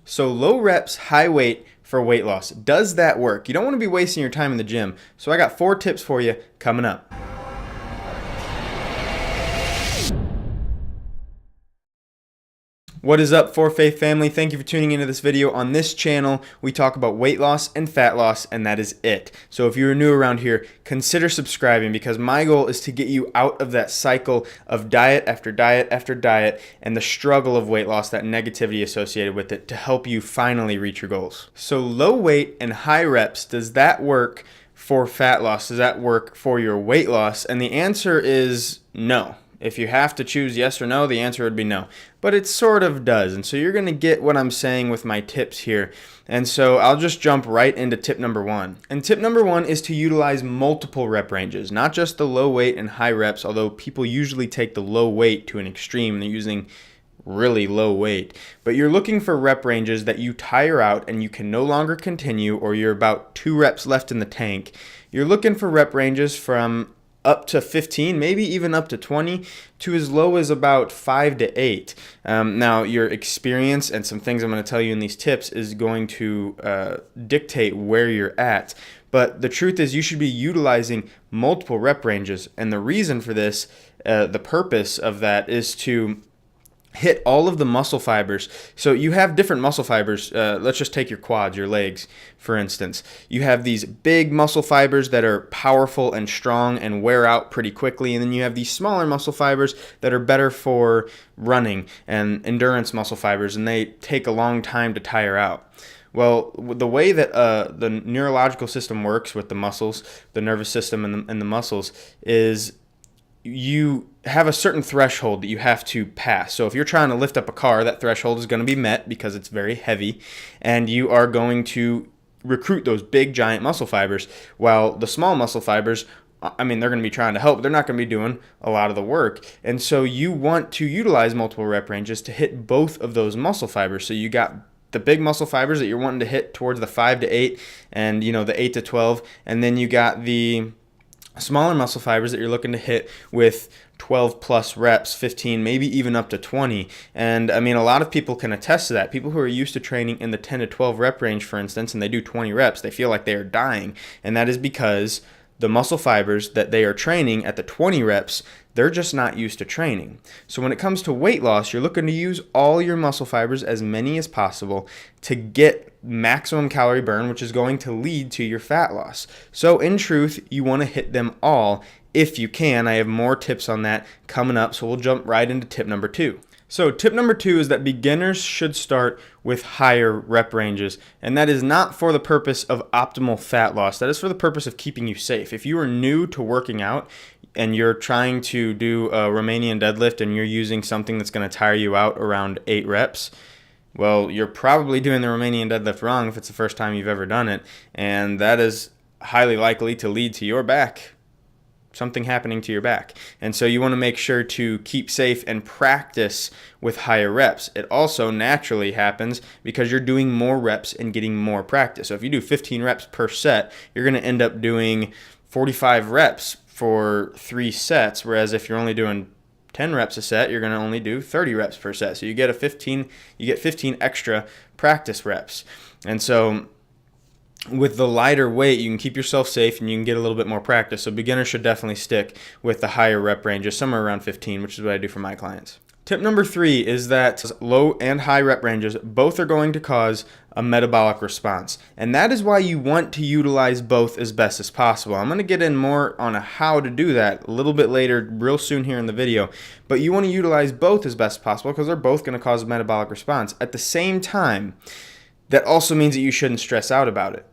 So low reps, high weight for weight loss. Does that work? You don't want to be wasting your time in the gym. So I got 4 tips for you coming up. What is up, For Faith family? Thank you for tuning into this video. On this channel, we talk about weight loss and fat loss, and that is it. So if you're new around here, consider subscribing, because my goal is to get you out of that cycle of diet after diet after diet and the struggle of weight loss, that negativity associated with it, to help you finally reach your goals. So low weight and high reps, does that work for fat loss? Does that work for your weight loss? And the answer is no. If you have to choose yes or no, the answer would be no. But it sort of does. And so you're going to get what I'm saying with my tips here. And so I'll just jump right into tip number 1. And tip number 1 is to utilize multiple rep ranges, not just the low weight and high reps, although people usually take the low weight to an extreme. They're using really low weight. But you're looking for rep ranges that you tire out and you can no longer continue, or you're about 2 reps left in the tank. You're looking for rep ranges from up to 15, maybe even up to 20, to as low as about 5 to 8. Now, your experience and some things I'm going to tell you in these tips is going to dictate where you're at. But the truth is, you should be utilizing multiple rep ranges. And the reason for this, the purpose of that, is to hit all of the muscle fibers. So you have different muscle fibers. Let's just take your quads, your legs, for instance. You have these big muscle fibers that are powerful and strong and wear out pretty quickly. And then you have these smaller muscle fibers that are better for running, and endurance muscle fibers, and they take a long time to tire out. Well, the way that the neurological system works with the muscles, the nervous system and the muscles, is you have a certain threshold that you have to pass. So if you're trying to lift up a car, that threshold is going to be met because it's very heavy, and you are going to recruit those big giant muscle fibers, while the small muscle fibers, they're going to be trying to help, but they're not going to be doing a lot of the work. And so you want to utilize multiple rep ranges to hit both of those muscle fibers. So you got the big muscle fibers that you're wanting to hit towards the 5 to 8 and the 8 to 12, and then you got the smaller muscle fibers that you're looking to hit with 12 plus reps, 15, maybe even up to 20. And a lot of people can attest to that. People who are used to training in the 10 to 12 rep range, for instance, and they do 20 reps, they feel like they are dying. And that is because the muscle fibers that they are training at the 20 reps, they're just not used to training. So when it comes to weight loss, you're looking to use all your muscle fibers, as many as possible, to get maximum calorie burn, which is going to lead to your fat loss. So in truth, you want to hit them all if you can. I have more tips on that coming up, so we'll jump right into tip number 2. So tip number 2 is that beginners should start with higher rep ranges, and that is not for the purpose of optimal fat loss. That is for the purpose of keeping you safe. If you are new to working out and you're trying to do a Romanian deadlift and you're using something that's going to tire you out around 8 reps, well, you're probably doing the Romanian deadlift wrong if it's the first time you've ever done it, and that is highly likely to lead to your back, something happening to your back. And so you want to make sure to keep safe and practice with higher reps. It also naturally happens because you're doing more reps and getting more practice. So if you do 15 reps per set, you're going to end up doing 45 reps for 3 sets, whereas if you're only doing 10 reps a set, you're going to only do 30 reps per set. So you get 15 extra practice reps. And so with the lighter weight, you can keep yourself safe and you can get a little bit more practice. So beginners should definitely stick with the higher rep ranges, somewhere around 15, which is what I do for my clients. Tip number 3 is that low and high rep ranges, both are going to cause a metabolic response. And that is why you want to utilize both as best as possible. I'm going to get in more on how to do that a little bit later, real soon here in the video. But you want to utilize both as best as possible because they're both going to cause a metabolic response. At the same time, that also means that you shouldn't stress out about it,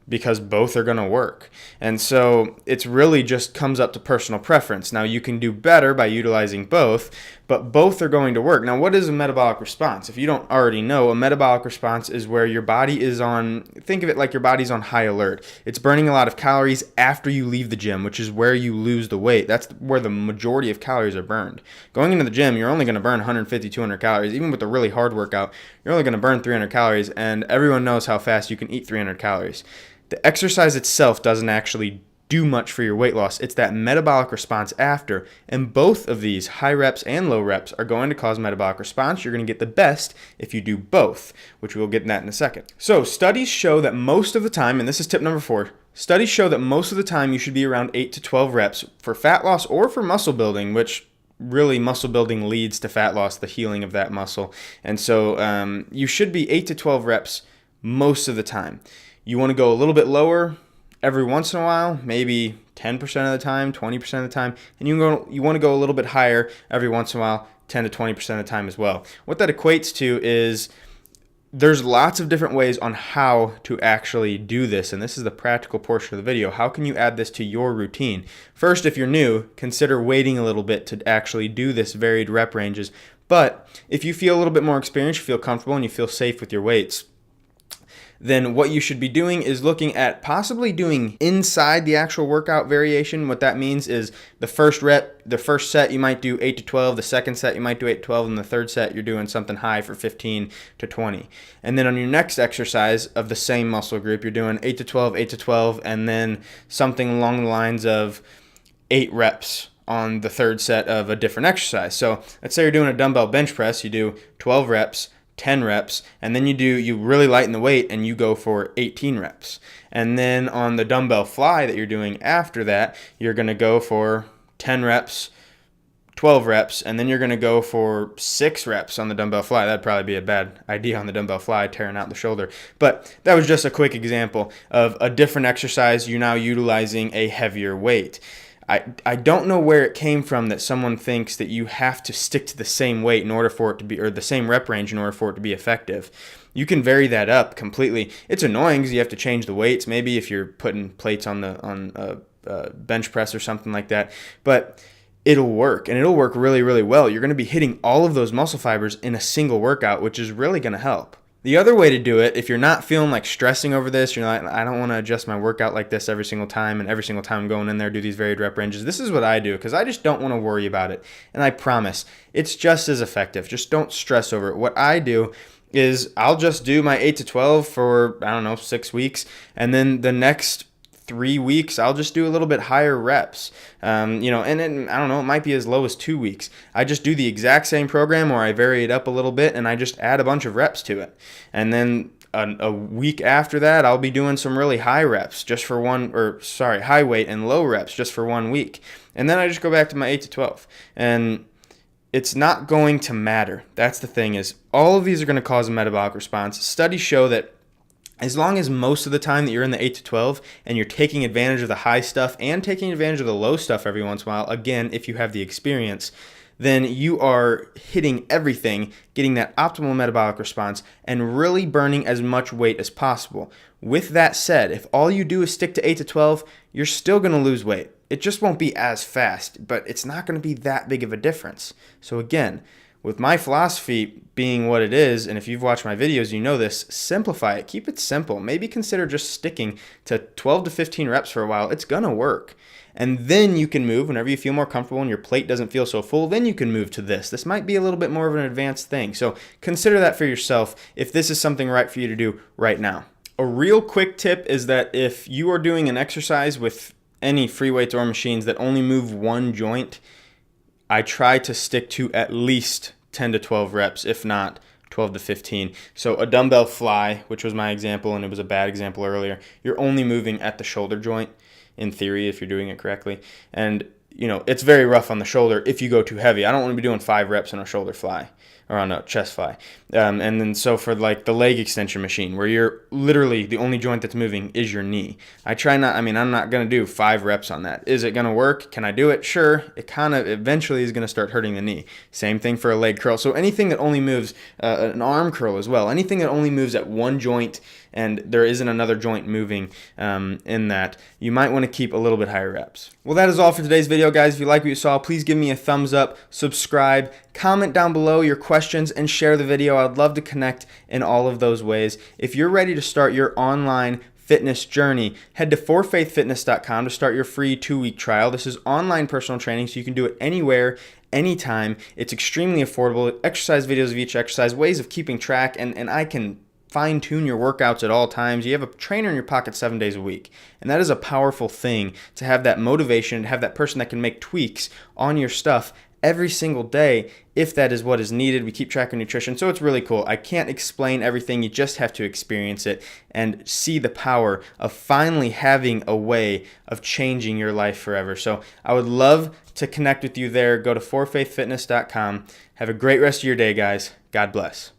because both are going to work. And so it's really just comes up to personal preference. Now, you can do better by utilizing both, but both are going to work. Now, what is a metabolic response? If you don't already know, a metabolic response is where your body is on, think of it like your body's on high alert. It's burning a lot of calories after you leave the gym, which is where you lose the weight. That's where the majority of calories are burned. Going into the gym, you're only going to burn 150, 200 calories. Even with a really hard workout, you're only going to burn 300 calories, and everyone knows how fast you can eat 300 calories. The exercise itself doesn't actually do much for your weight loss. It's that metabolic response after. And both of these, high reps and low reps, are going to cause metabolic response. You're going to get the best if you do both, which we'll get in that in a second. So studies show that most of the time, and this is tip number 4, studies show that most of the time you should be around 8 to 12 reps for fat loss or for muscle building, which really muscle building leads to fat loss, the healing of that muscle. And so you should be 8 to 12 reps most of the time. You want to go a little bit lower every once in a while, maybe 10% of the time, 20% of the time, and you want to go a little bit higher every once in a while, 10 to 20% of the time as well. What that equates to is there's lots of different ways on how to actually do this, and this is the practical portion of the video. How can you add this to your routine? First, if you're new, consider waiting a little bit to actually do this varied rep ranges. But if you feel a little bit more experienced, you feel comfortable, and you feel safe with your weights, then what you should be doing is looking at possibly doing inside the actual workout variation. What that means is the first set you might do 8 to 12, the second set you might do 8 to 12, and the third set you're doing something high for 15 to 20. And then on your next exercise of the same muscle group, you're doing 8 to 12, 8 to 12, and then something along the lines of 8 reps on the third set of a different exercise. So let's say you're doing a dumbbell bench press, you do 12 reps, 10 reps, and then you really lighten the weight and you go for 18 reps. And then on the dumbbell fly that you're doing after that, you're going to go for 10 reps, 12 reps, and then you're going to go for 6 reps on the dumbbell fly. That'd probably be a bad idea on the dumbbell fly, tearing out the shoulder. But that was just a quick example of a different exercise. You're now utilizing a heavier weight. I don't know where it came from that someone thinks that you have to stick to the same weight in order for it to be, or the same rep range in order for it to be effective. You can vary that up completely. It's annoying because you have to change the weights, maybe if you're putting plates on a bench press or something like that, but it'll work, and it'll work really, really well. You're going to be hitting all of those muscle fibers in a single workout, which is really going to help. The other way to do it, if you're not feeling like stressing over this, you're like, I don't want to adjust my workout like this every single time, and every single time I'm going in there do these varied rep ranges. This is what I do because I just don't want to worry about it. And I promise, it's just as effective. Just don't stress over it. What I do is I'll just do my 8 to 12 for, 6 weeks, and then the next 3 weeks, I'll just do a little bit higher reps, and then, it might be as low as 2 weeks. I just do the exact same program, or I vary it up a little bit, and I just add a bunch of reps to it. And then a week after that, I'll be doing some really high reps high weight and low reps just for 1 week. And then I just go back to my 8 to 12. And it's not going to matter. That's the thing, is all of these are going to cause a metabolic response. Studies show that as long as most of the time that you're in the 8 to 12 and you're taking advantage of the high stuff and taking advantage of the low stuff every once in a while, again, if you have the experience, then you are hitting everything, getting that optimal metabolic response, and really burning as much weight as possible. With that said, if all you do is stick to 8 to 12, you're still going to lose weight. It just won't be as fast, but it's not going to be that big of a difference. So again, with my philosophy being what it is, and if you've watched my videos, you know this, simplify it. Keep it simple. Maybe consider just sticking to 12 to 15 reps for a while. It's going to work. And then you can move whenever you feel more comfortable and your plate doesn't feel so full, then you can move to this. This might be a little bit more of an advanced thing. So consider that for yourself if this is something right for you to do right now. A real quick tip is that if you are doing an exercise with any free weights or machines that only move one joint, I try to stick to at least 10 to 12 reps, if not 12 to 15. So a dumbbell fly, which was my example, and it was a bad example earlier, you're only moving at the shoulder joint, in theory, if you're doing it correctly. And, it's very rough on the shoulder if you go too heavy. I don't want to be doing 5 reps on a shoulder fly or on a chest fly. And then so for like the leg extension machine, where you're literally the only joint that's moving is your knee, I'm not going to do 5 reps on that. Is it going to work? Can I do it? Sure. It kind of eventually is going to start hurting the knee. Same thing for a leg curl. So anything that only moves, an arm curl as well, anything that only moves at one joint and there isn't another joint moving in that, you might want to keep a little bit higher reps. Well, that is all for today's video, guys. If you like what you saw, please give me a thumbs up, subscribe, comment down below your questions, and share the video. I'd love to connect in all of those ways. If you're ready to start your online fitness journey, head to forfaithfitness.com to start your free 2-week trial. This is online personal training, so you can do it anywhere, anytime. It's extremely affordable. Exercise videos of each exercise, ways of keeping track, and I can fine tune your workouts at all times. You have a trainer in your pocket 7 days a week. And that is a powerful thing, to have that motivation, to have that person that can make tweaks on your stuff every single day if that is what is needed. We keep track of nutrition, so it's really cool. I can't explain everything. You just have to experience it and see the power of finally having a way of changing your life forever. So I would love to connect with you there. Go to forfaithfitness.com. Have a great rest of your day, guys. God bless.